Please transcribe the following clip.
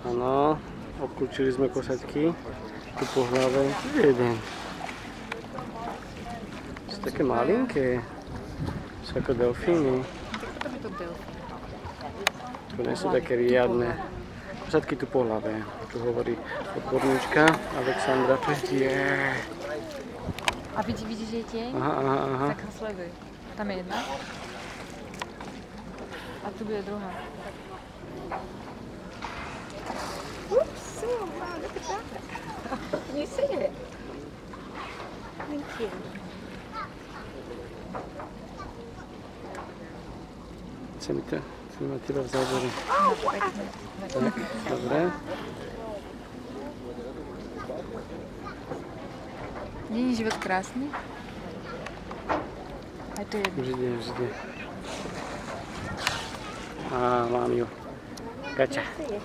Áno, obklúčili sme kosaťky. Tu po hlave. Jeden. Sú také malinké. Sú ako delfíny. Toto by to delfín. Tu nie sú také riadne. Kosaťky tu po hlave. Tu hovorí odborníčka Alexandra Pestie. A vidíš, že je tieň? Aha. Tak ho sleduj. Tam je jedna. A tu bude druhá. Oops, oh, wow, look at that. You see it? Thank you. Chcem mať teba v zábere. Tak, dobre. Nie je život krásny? Aj to je jedno. Vždy. A mám ju. Gača. See it.